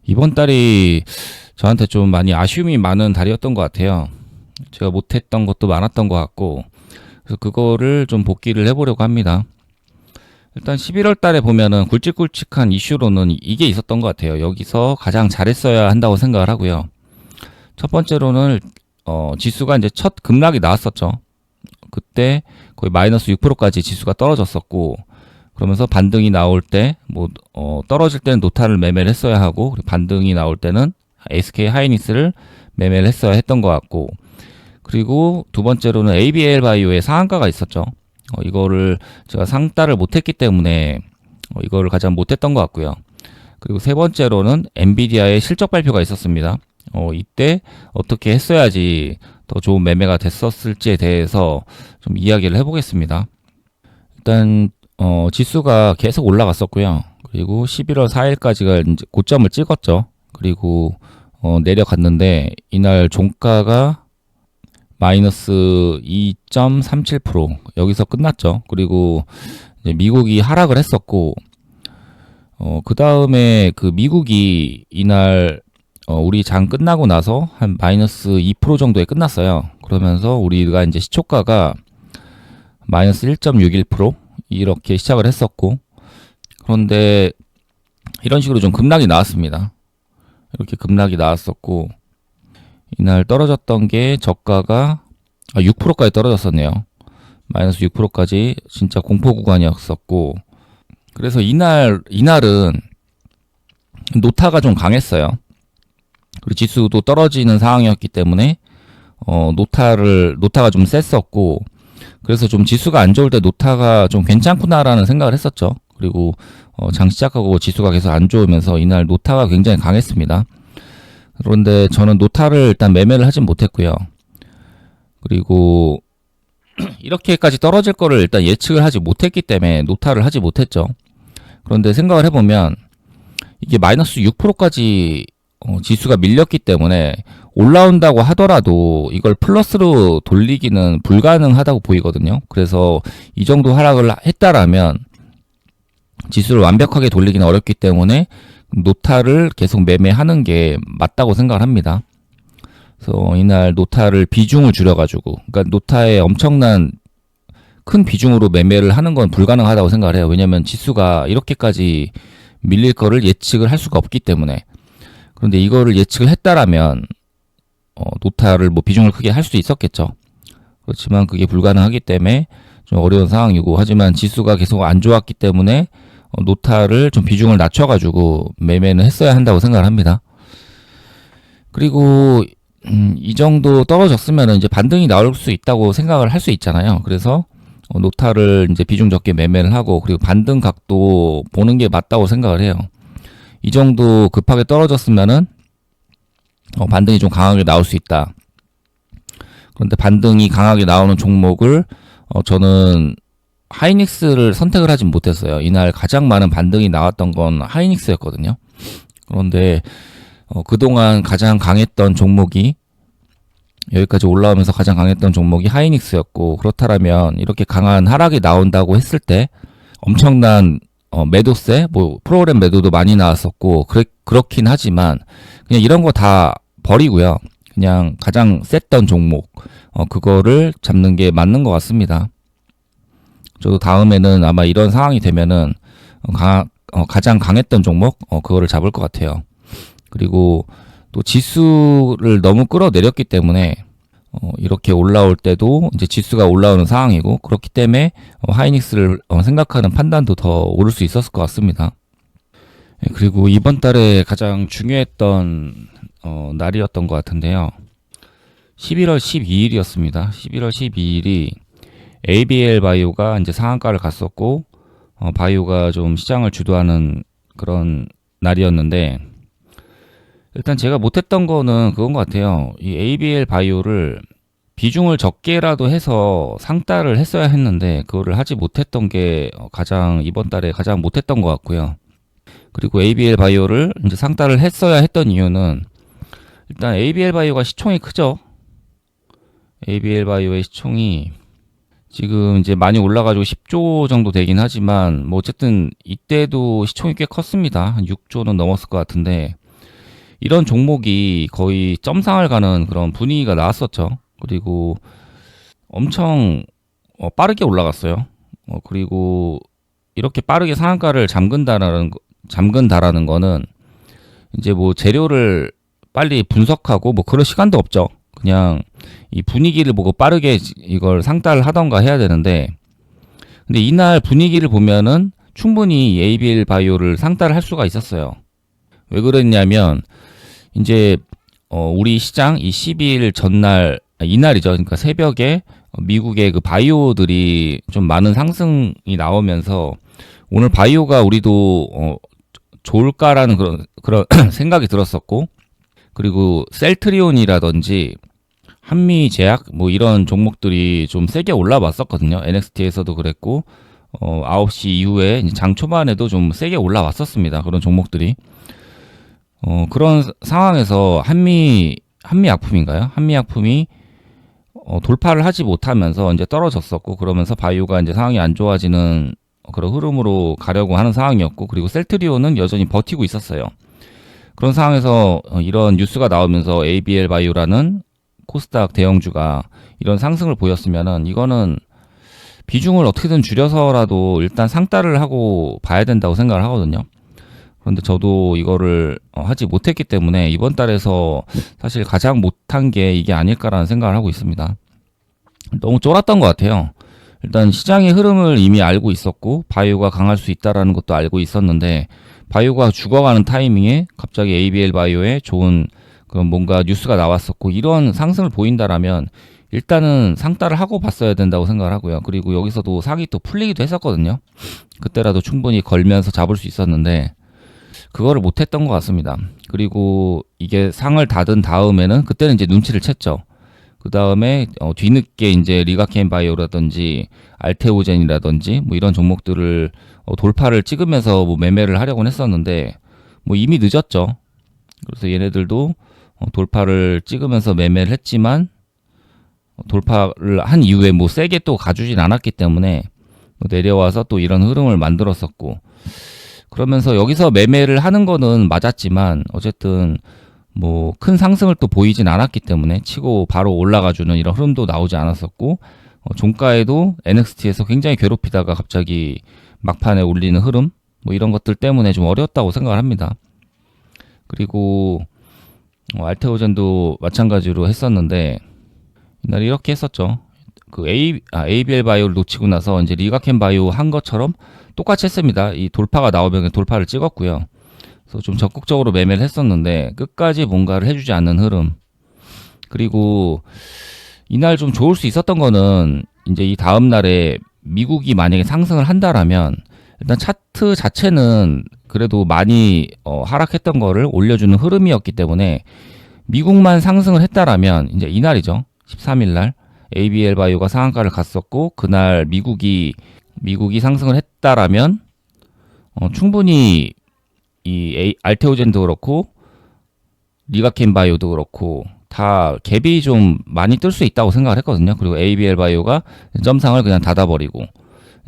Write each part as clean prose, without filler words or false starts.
이번 달이 저한테 좀 많이 아쉬움이 많은 달이었던 것 같아요. 제가 못했던 것도 많았던 것 같고, 그래서 그거를 좀 복귀를 해보려고 합니다. 일단 11월 달에 보면은 굵직굵직한 이슈로는 이게 있었던 것 같아요. 여기서 가장 잘했어야 한다고 생각을 하고요. 첫 번째로는 지수가 이제 첫 급락이 나왔었죠. 그때 거의 마이너스 6%까지 지수가 떨어졌었고, 그러면서 반등이 나올 때 떨어질 때는 노타를 매매를 했어야 하고, 그리고 반등이 나올 때는 SK 하이닉스를 매매를 했어야 했던 것 같고, 그리고 두 번째로는 ABL 바이오의 상한가가 있었죠. 이거를 제가 상따를 못했기 때문에 이거를 가장 못했던 것 같고요. 그리고 세 번째로는 엔비디아의 실적 발표가 있었습니다. 이때 어떻게 했어야지 더 좋은 매매가 됐었을지에 대해서 좀 이야기를 해보겠습니다. 일단 지수가 계속 올라갔었고요. 그리고 11월 4일까지가 이제 고점을 찍었죠. 그리고 내려갔는데 이날 종가가 마이너스 2.37% 여기서 끝났죠. 그리고 이제 미국이 하락을 했었고, 그 다음에 그 미국이 이날 우리 장 끝나고 나서 한 마이너스 2% 정도에 끝났어요. 그러면서 우리가 이제 시초가가 마이너스 1.61% 이렇게 시작을 했었고, 그런데 이런 식으로 좀 급락이 나왔습니다. 이렇게 급락이 나왔었고, 이날 떨어졌던 게 저가가 6%까지 떨어졌었네요. 마이너스 6%까지 진짜 공포 구간이었었고, 그래서 이날은 노타가 좀 강했어요. 그리고 지수도 떨어지는 상황이었기 때문에 노타가 좀 셌었고, 그래서 좀 지수가 안 좋을 때 노타가 좀 괜찮구나라는 생각을 했었죠. 그리고 장 시작하고 지수가 계속 안 좋으면서 이날 노타가 굉장히 강했습니다. 그런데 저는 노타를 일단 매매를 하진 못했고요. 그리고 이렇게까지 떨어질 거를 일단 예측을 하지 못했기 때문에 노타를 하지 못했죠. 그런데 생각을 해보면 이게 마이너스 6%까지 지수가 밀렸기 때문에 올라온다고 하더라도 이걸 플러스로 돌리기는 불가능하다고 보이거든요. 그래서 이 정도 하락을 했다라면 지수를 완벽하게 돌리기는 어렵기 때문에 노타를 계속 매매하는 게 맞다고 생각을 합니다. 그래서 이날 노타를 비중을 줄여가지고, 그러니까 노타에 엄청난 큰 비중으로 매매를 하는 건 불가능하다고 생각을 해요. 왜냐면 지수가 이렇게까지 밀릴 거를 예측을 할 수가 없기 때문에. 그런데 이거를 예측을 했다라면 노타를 비중을 크게 할 수 있었겠죠. 그렇지만 그게 불가능하기 때문에 좀 어려운 상황이고, 하지만 지수가 계속 안 좋았기 때문에 노타를 좀 비중을 낮춰가지고 매매는 했어야 한다고 생각을 합니다. 그리고 이 정도 떨어졌으면 이제 반등이 나올 수 있다고 생각을 할 수 있잖아요. 그래서 노타를 이제 비중 적게 매매를 하고, 그리고 반등 각도 보는 게 맞다고 생각을 해요. 이 정도 급하게 떨어졌으면은 반등이 좀 강하게 나올 수 있다. 그런데 반등이 강하게 나오는 종목을 저는 하이닉스를 선택을 하진 못했어요. 이날 가장 많은 반등이 나왔던 건 하이닉스였거든요. 그런데 그동안 가장 강했던 종목이, 여기까지 올라오면서 가장 강했던 종목이 하이닉스였고, 그렇다면 이렇게 강한 하락이 나온다고 했을 때 엄청난 매도세, 프로그램 매도도 많이 나왔었고, 그렇긴 하지만 그냥 이런 거 다 버리고요. 그냥 가장 셌던 종목, 그거를 잡는 게 맞는 것 같습니다. 저도 다음에는 아마 이런 상황이 되면은 가장 강했던 종목, 그거를 잡을 것 같아요. 그리고 또 지수를 너무 끌어내렸기 때문에 이렇게 올라올 때도 이제 지수가 올라오는 상황이고, 그렇기 때문에 하이닉스를 생각하는 판단도 더 오를 수 있었을 것 같습니다. 그리고 이번 달에 가장 중요했던 날이었던 것 같은데요. 11월 12일이었습니다. 11월 12일이 ABL 바이오가 이제 상한가를 갔었고, 바이오가 좀 시장을 주도하는 그런 날이었는데, 일단 제가 못했던 거는 그건 것 같아요. 이 ABL 바이오를 비중을 적게라도 해서 상따를 했어야 했는데, 그거를 하지 못했던 게 이번 달에 가장 못했던 것 같고요. 그리고 ABL 바이오를 이제 상따를 했어야 했던 이유는, 일단 ABL 바이오가 시총이 크죠. ABL 바이오의 시총이 지금 이제 많이 올라가지고 10조 정도 되긴 하지만, 어쨌든 이때도 시총이 꽤 컸습니다. 한 6조는 넘었을 것 같은데, 이런 종목이 거의 점상을 가는 그런 분위기가 나왔었죠. 그리고 엄청 빠르게 올라갔어요. 그리고 이렇게 빠르게 상한가를 잠근다라는 거는 이제 뭐 재료를 빨리 분석하고 뭐 그럴 시간도 없죠. 그냥 이 분위기를 보고 빠르게 이걸 상따를 하던가 해야 되는데, 근데 이날 분위기를 보면은 충분히 ABL 바이오를 상따를 할 수가 있었어요. 왜 그랬냐면 이제 우리 시장 이 12일 전날 이날이죠. 그러니까 새벽에 미국의 그 바이오들이 좀 많은 상승이 나오면서 오늘 바이오가 우리도 좋을까라는 그런 생각이 들었었고, 그리고 셀트리온이라든지 한미제약 뭐 이런 종목들이 좀 세게 올라왔었거든요. NXT에서도 그랬고 9시 이후에 이제 장 초반에도 좀 세게 올라왔었습니다. 그런 종목들이. 그런 상황에서 한미약품인가요? 한미약품이 돌파를 하지 못하면서 이제 떨어졌었고, 그러면서 바이오가 이제 상황이 안 좋아지는 그런 흐름으로 가려고 하는 상황이었고, 그리고 셀트리온은 여전히 버티고 있었어요. 그런 상황에서 이런 뉴스가 나오면서 ABL 바이오라는 코스닥 대형주가 이런 상승을 보였으면은 이거는 비중을 어떻게든 줄여서라도 일단 상따를 하고 봐야 된다고 생각을 하거든요. 그런데 저도 이거를 하지 못했기 때문에 이번 달에서 사실 가장 못한 게 이게 아닐까라는 생각을 하고 있습니다. 너무 쫄았던 것 같아요. 일단 시장의 흐름을 이미 알고 있었고 바이오가 강할 수 있다라는 것도 알고 있었는데, 바이오가 죽어가는 타이밍에 갑자기 ABL 바이오에 좋은 그런 뭔가 뉴스가 나왔었고 이런 상승을 보인다라면 일단은 상따를 하고 봤어야 된다고 생각을 하고요. 그리고 여기서도 상이 또 풀리기도 했었거든요. 그때라도 충분히 걸면서 잡을 수 있었는데 그거를 못했던 것 같습니다. 그리고 이게 상을 닫은 다음에는 그때는 이제 눈치를 챘죠. 그 다음에 뒤늦게 이제 리가켄 바이오라든지 알테오젠이라든지 뭐 이런 종목들을 돌파를 찍으면서 뭐 매매를 하려고 했었는데 뭐 이미 늦었죠. 그래서 얘네들도 돌파를 찍으면서 매매를 했지만 돌파를 한 이후에 뭐 세게 또 가주진 않았기 때문에 내려와서 또 이런 흐름을 만들었었고, 그러면서 여기서 매매를 하는 거는 맞았지만 어쨌든 뭐 큰 상승을 또 보이진 않았기 때문에 치고 바로 올라가주는 이런 흐름도 나오지 않았었고, 종가에도 NXT에서 굉장히 괴롭히다가 갑자기 막판에 올리는 흐름 뭐 이런 것들 때문에 좀 어려웠다고 생각을 합니다. 그리고 알테오젠도 마찬가지로 했었는데 이날 이렇게 했었죠. 그 ABL 바이오를 놓치고 나서 이제 리가켄 바이오 한 것처럼 똑같이 했습니다. 이 돌파가 나오면 돌파를 찍었고요. 그래서 좀 적극적으로 매매를 했었는데 끝까지 뭔가를 해주지 않는 흐름. 그리고 이날 좀 좋을 수 있었던 거는 이제 이 다음 날에 미국이 만약에 상승을 한다라면 일단 차트 자체는 그래도 많이 하락했던 거를 올려주는 흐름이었기 때문에 미국만 상승을 했다라면 이제 이날이죠. 13일 날 ABL 바이오가 상한가를 갔었고 그날 미국이 상승을 했다라면 충분히 이 알테오젠도 그렇고 리가켄 바이오도 그렇고 다 갭이 좀 많이 뜰 수 있다고 생각을 했거든요. 그리고 ABL 바이오가 점상을 그냥 닫아버리고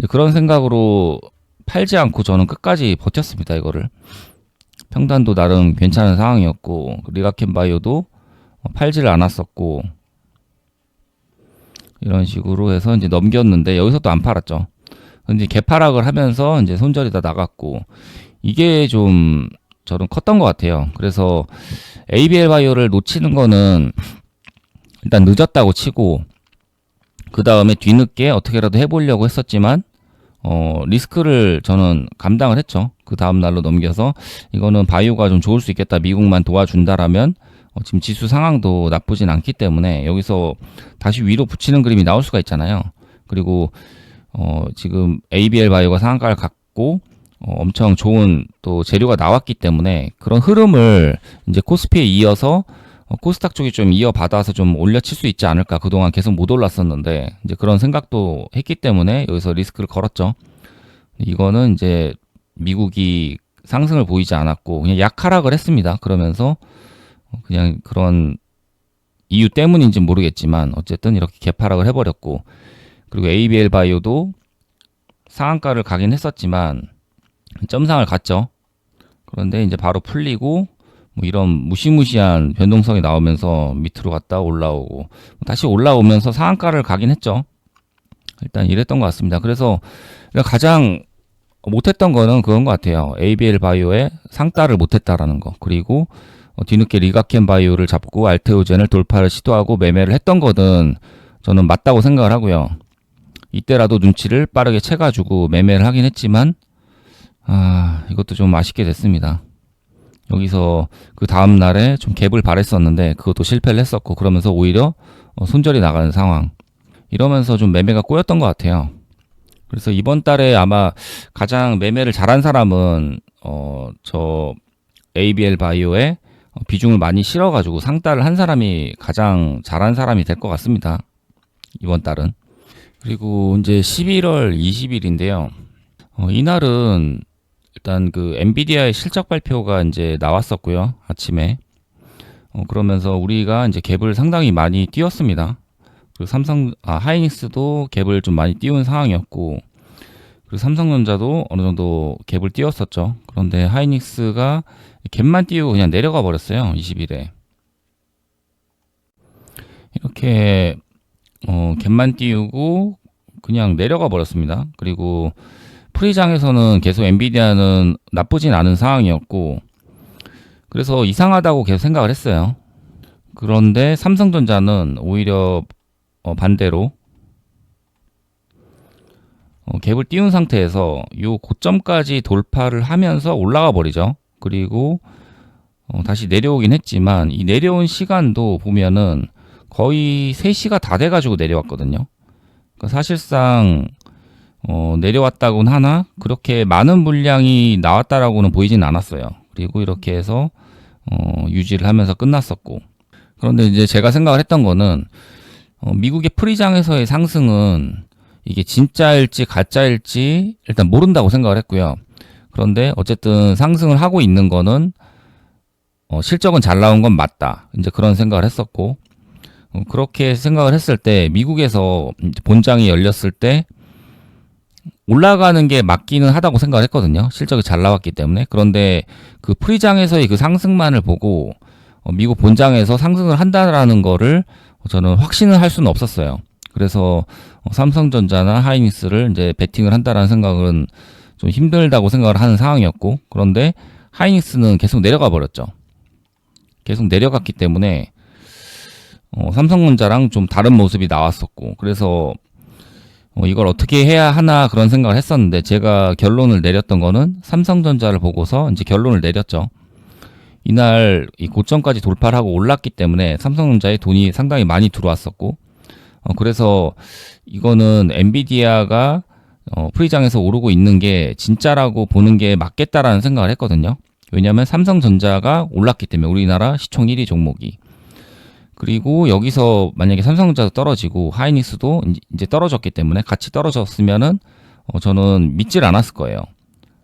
그런 생각으로 팔지 않고 저는 끝까지 버텼습니다. 이거를 평단도 나름 괜찮은 상황이었고 리가켄 바이오도 팔지를 않았었고 이런 식으로 해서 이제 넘겼는데 여기서 또 안 팔았죠. 근데 개파락을 하면서 이제 손절이 다 나갔고 이게 좀 저는 컸던 것 같아요. 그래서 ABL 바이오를 놓치는 거는 일단 늦었다고 치고 그 다음에 뒤늦게 어떻게라도 해보려고 했었지만 리스크를 저는 감당을 했죠. 그 다음 날로 넘겨서 이거는 바이오가 좀 좋을 수 있겠다. 미국만 도와준다라면 지금 지수 상황도 나쁘진 않기 때문에 여기서 다시 위로 붙이는 그림이 나올 수가 있잖아요. 그리고 지금 ABL 바이오가 상한가를 갖고 엄청 좋은 또 재료가 나왔기 때문에 그런 흐름을 이제 코스피에 이어서 코스닥 쪽이 좀 이어받아서 좀 올려칠 수 있지 않을까. 그동안 계속 못 올랐었는데 이제 그런 생각도 했기 때문에 여기서 리스크를 걸었죠. 이거는 이제 미국이 상승을 보이지 않았고 그냥 약하락을 했습니다. 그러면서 그냥 그런 이유 때문인지 모르겠지만 어쨌든 이렇게 개파락을 해버렸고, 그리고 ABL 바이오도 상한가를 가긴 했었지만 점상을 갔죠. 그런데 이제 바로 풀리고 뭐 이런 무시무시한 변동성이 나오면서 밑으로 갔다 올라오고 다시 올라오면서 상한가를 가긴 했죠. 일단 이랬던 것 같습니다. 그래서 가장 못했던 거는 그건 것 같아요. ABL 바이오의 상따를 못했다라는 거. 그리고 뒤늦게 리가켄 바이오를 잡고 알테오젠을 돌파를 시도하고 매매를 했던 거는 저는 맞다고 생각을 하고요. 이때라도 눈치를 빠르게 채가지고 매매를 하긴 했지만 이것도 좀 아쉽게 됐습니다. 여기서 그 다음 날에 좀 갭을 바랬었는데 그것도 실패를 했었고 그러면서 오히려 손절이 나가는 상황. 이러면서 좀 매매가 꼬였던 것 같아요. 그래서 이번 달에 아마 가장 매매를 잘한 사람은 저 ABL 바이오에 비중을 많이 실어가지고 상따를 한 사람이 가장 잘한 사람이 될 것 같습니다. 이번 달은. 그리고 이제 11월 20일인데요. 이날은 일단 그 엔비디아의 실적 발표가 이제 나왔었고요. 아침에. 그러면서 우리가 이제 갭을 상당히 많이 띄웠습니다. 그리고 하이닉스도 갭을 좀 많이 띄운 상황이었고, 그리고 삼성전자도 어느 정도 갭을 띄웠었죠. 그런데 하이닉스가 갭만 띄우고 그냥 내려가 버렸어요. 20일에. 이렇게 갭만 띄우고 그냥 내려가 버렸습니다. 그리고 프리장에서는 계속 엔비디아는 나쁘진 않은 상황이었고, 그래서 이상하다고 계속 생각을 했어요. 그런데 삼성전자는 오히려 반대로 갭을 띄운 상태에서 요 고점까지 돌파를 하면서 올라가 버리죠. 그리고 다시 내려오긴 했지만 이 내려온 시간도 보면은 거의 3시가 다 돼가지고 내려왔거든요. 그러니까 사실상 내려왔다고는 하나 그렇게 많은 물량이 나왔다라고는 보이진 않았어요. 그리고 이렇게 해서 유지를 하면서 끝났었고, 그런데 이제 제가 생각을 했던 거는 미국의 프리장에서의 상승은 이게 진짜일지 가짜일지 일단 모른다고 생각을 했고요. 그런데 어쨌든 상승을 하고 있는 거는 실적은 잘 나온 건 맞다. 이제 그런 생각을 했었고, 그렇게 생각을 했을 때 미국에서 본장이 열렸을 때 올라가는 게 맞기는 하다고 생각을 했거든요. 실적이 잘 나왔기 때문에. 그런데 그 프리장에서의 그 상승만을 보고 미국 본장에서 상승을 한다라는 거를 저는 확신을 할 수는 없었어요. 그래서 삼성전자나 하이닉스를 이제 베팅을 한다라는 생각은 좀 힘들다고 생각을 하는 상황이었고, 그런데 하이닉스는 계속 내려가 버렸죠. 계속 내려갔기 때문에 삼성전자랑 좀 다른 모습이 나왔었고, 그래서 이걸 어떻게 해야 하나 그런 생각을 했었는데 제가 결론을 내렸던 거는 삼성전자를 보고서 이제 결론을 내렸죠. 이날 이 고점까지 돌파를 하고 올랐기 때문에 삼성전자에 돈이 상당히 많이 들어왔었고, 그래서 이거는 엔비디아가 프리장에서 오르고 있는 게 진짜라고 보는 게 맞겠다라는 생각을 했거든요. 왜냐하면 삼성전자가 올랐기 때문에 우리나라 시총 1위 종목이. 그리고 여기서 만약에 삼성전자도 떨어지고 하이닉스도 이제 떨어졌기 때문에 같이 떨어졌으면은 저는 믿질 않았을 거예요.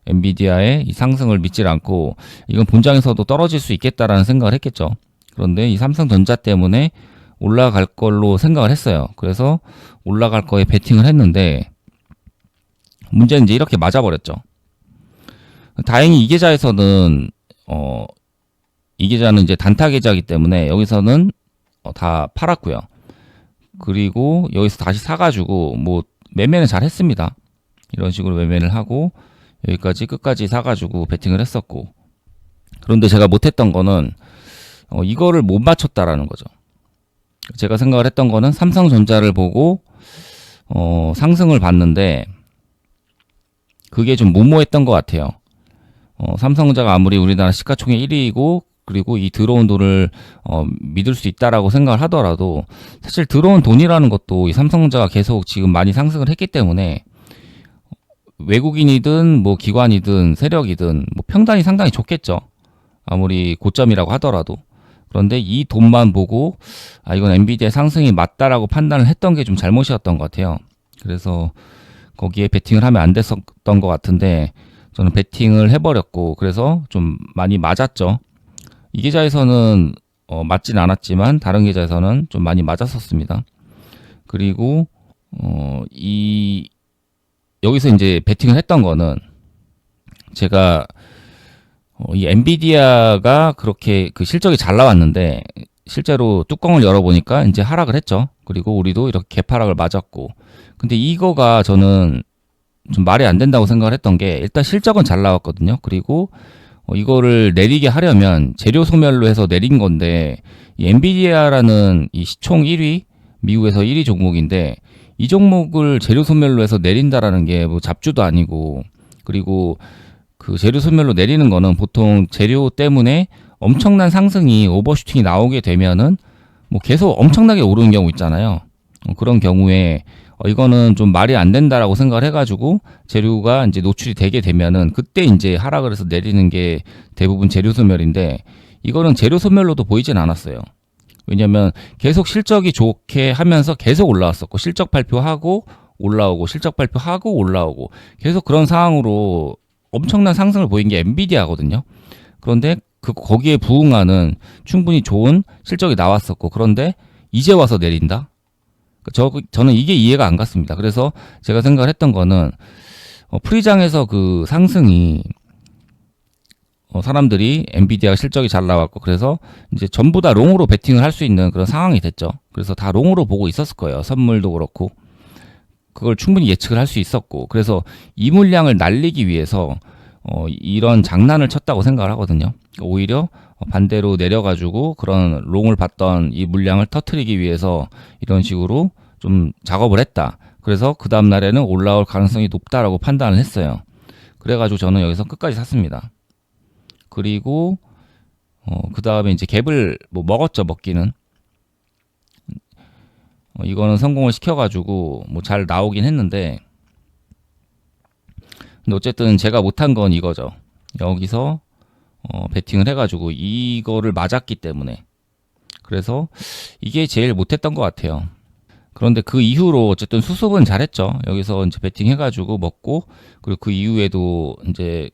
엔비디아의 이 상승을 믿질 않고 이건 본장에서도 떨어질 수 있겠다라는 생각을 했겠죠. 그런데 이 삼성전자 때문에 올라갈 걸로 생각을 했어요. 그래서 올라갈 거에 베팅을 했는데 문제는 이제 이렇게 맞아버렸죠. 다행히 이 계좌에서는 이 계좌는 이제 단타 계좌이기 때문에 여기서는 다 팔았고요. 그리고 여기서 다시 사가지고 뭐 매매는 잘 했습니다. 이런 식으로 매매를 하고 여기까지 끝까지 사가지고 베팅을 했었고, 그런데 제가 못했던 거는 이거를 못 맞췄다라는 거죠. 제가 생각을 했던 거는 삼성전자를 보고 상승을 봤는데 그게 좀 무모했던 것 같아요. 삼성전자가 아무리 우리나라 시가총액 1위이고 그리고 이 들어온 돈을 믿을 수 있다라고 생각을 하더라도 사실 들어온 돈이라는 것도 이 삼성전자가 계속 지금 많이 상승을 했기 때문에 외국인이든 뭐 기관이든 세력이든 뭐 평단이 상당히 좋겠죠. 아무리 고점이라고 하더라도. 그런데 이 돈만 보고 이건 엔비디아 상승이 맞다라고 판단을 했던 게 좀 잘못이었던 것 같아요. 그래서 거기에 베팅을 하면 안 됐었던 것 같은데 저는 베팅을 해버렸고, 그래서 좀 많이 맞았죠. 이 계좌에서는 맞진 않았지만 다른 계좌에서는 좀 많이 맞았었습니다. 그리고 여기서 이제 베팅을 했던 거는 제가 이 엔비디아가 그렇게 그 실적이 잘 나왔는데 실제로 뚜껑을 열어보니까 이제 하락을 했죠. 그리고 우리도 이렇게 개파락을 맞았고. 근데 이거가 저는 좀 말이 안 된다고 생각을 했던 게 일단 실적은 잘 나왔거든요. 그리고 이거를 내리게 하려면 재료 소멸로 해서 내린 건데 이 엔비디아라는 이 시총 1위 미국에서 1위 종목인데 이 종목을 재료 소멸로 해서 내린다라는 게 뭐 잡주도 아니고 그리고 그 재료 소멸로 내리는 거는 보통 재료 때문에 엄청난 상승이 오버슈팅이 나오게 되면은 뭐 계속 엄청나게 오르는 경우 있잖아요. 그런 경우에 이거는 좀 말이 안 된다라고 생각을 해가지고 재료가 이제 노출이 되게 되면은 그때 이제 하락을 해서 내리는 게 대부분 재료 소멸인데 이거는 재료 소멸로도 보이진 않았어요. 왜냐면 계속 실적이 좋게 하면서 계속 올라왔었고 실적 발표하고 올라오고 실적 발표하고 올라오고 계속 그런 상황으로 엄청난 상승을 보인 게 엔비디아거든요. 그런데 거기에 부응하는 충분히 좋은 실적이 나왔었고 그런데 이제 와서 내린다? 저는 이게 이해가 안 갔습니다. 그래서 제가 생각을 했던 거는 프리장에서 그 상승이 사람들이 엔비디아 실적이 잘 나왔고 그래서 이제 전부 다 롱으로 베팅을 할 수 있는 그런 상황이 됐죠. 그래서 다 롱으로 보고 있었을 거예요. 선물도 그렇고 그걸 충분히 예측을 할 수 있었고 그래서 이 물량을 날리기 위해서 이런 장난을 쳤다고 생각을 하거든요. 오히려 반대로 내려가지고 그런 롱을 봤던 이 물량을 터트리기 위해서 이런 식으로 좀 작업을 했다. 그래서 그 다음 날에는 올라올 가능성이 높다라고 판단을 했어요. 그래가지고 저는 여기서 끝까지 샀습니다. 그리고 그 다음에 이제 갭을 뭐 먹었죠. 먹기는 이거는 성공을 시켜가지고 뭐 잘 나오긴 했는데 근데 어쨌든 제가 못한 건 이거죠. 여기서 베팅을 해가지고 이거를 맞았기 때문에 그래서 이게 제일 못했던 것 같아요. 그런데 그 이후로 어쨌든 수습은 잘했죠. 여기서 이제 베팅 해가지고 먹고 그리고 그 이후에도 이제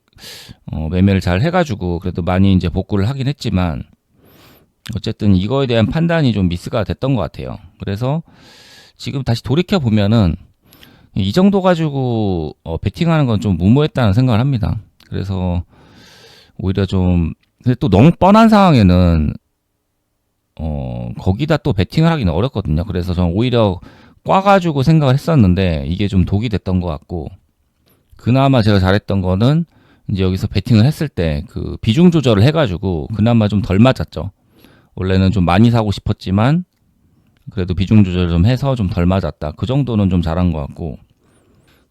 매매를 잘 해가지고 그래도 많이 이제 복구를 하긴 했지만 어쨌든 이거에 대한 판단이 좀 미스가 됐던 것 같아요. 그래서 지금 다시 돌이켜 보면은 이 정도 가지고 베팅하는 건 좀 무모했다는 생각을 합니다. 그래서 오히려 좀 근데 또 너무 뻔한 상황에는 거기다 또 베팅을 하기는 어렵거든요. 그래서 저는 오히려 꽈가지고 생각을 했었는데 이게 좀 독이 됐던 것 같고 그나마 제가 잘했던 거는 이제 여기서 베팅을 했을 때 그 비중 조절을 해가지고 그나마 좀 덜 맞았죠. 원래는 좀 많이 사고 싶었지만 그래도 비중 조절을 좀 해서 좀 덜 맞았다. 그 정도는 좀 잘한 것 같고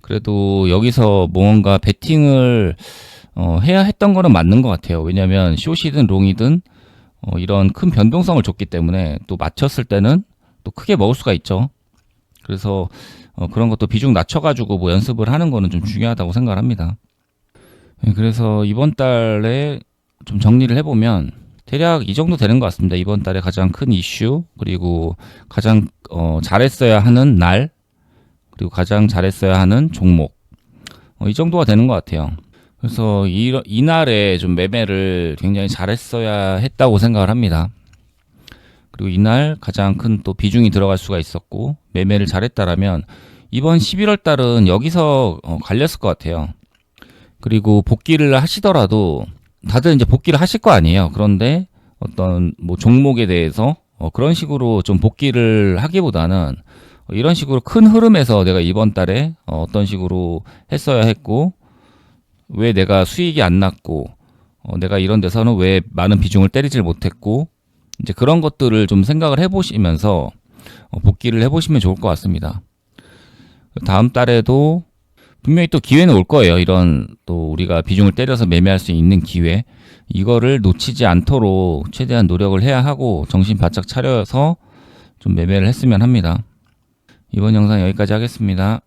그래도 여기서 뭔가 베팅을 해야 했던 거는 맞는 것 같아요. 왜냐하면 숏이든 롱이든 이런 큰 변동성을 줬기 때문에 또 맞췄을 때는 또 크게 먹을 수가 있죠. 그래서 그런 것도 비중 낮춰가지고 뭐 연습을 하는 거는 좀 중요하다고 생각을 합니다. 그래서 이번 달에 좀 정리를 해보면 대략 이 정도 되는 것 같습니다. 이번 달에 가장 큰 이슈 그리고 가장 잘했어야 하는 날 그리고 가장 잘했어야 하는 종목 이 정도가 되는 것 같아요. 그래서 이날에 좀 매매를 굉장히 잘했어야 했다고 생각을 합니다. 그리고 이날 가장 큰 또 비중이 들어갈 수가 있었고 매매를 잘했다라면 이번 11월 달은 여기서 갈렸을 것 같아요. 그리고 복귀를 하시더라도 다들 이제 복귀를 하실 거 아니에요. 그런데 어떤 뭐 종목에 대해서 그런 식으로 좀 복귀를 하기보다는 이런 식으로 큰 흐름에서 내가 이번 달에 어떤 식으로 했어야 했고 왜 내가 수익이 안 났고 내가 이런 데서는 왜 많은 비중을 때리질 못했고 이제 그런 것들을 좀 생각을 해보시면서 복귀를 해보시면 좋을 것 같습니다. 다음 달에도 분명히 또 기회는 올 거예요. 이런 또 우리가 비중을 때려서 매매할 수 있는 기회 이거를 놓치지 않도록 최대한 노력을 해야 하고 정신 바짝 차려서 좀 매매를 했으면 합니다. 이번 영상 여기까지 하겠습니다.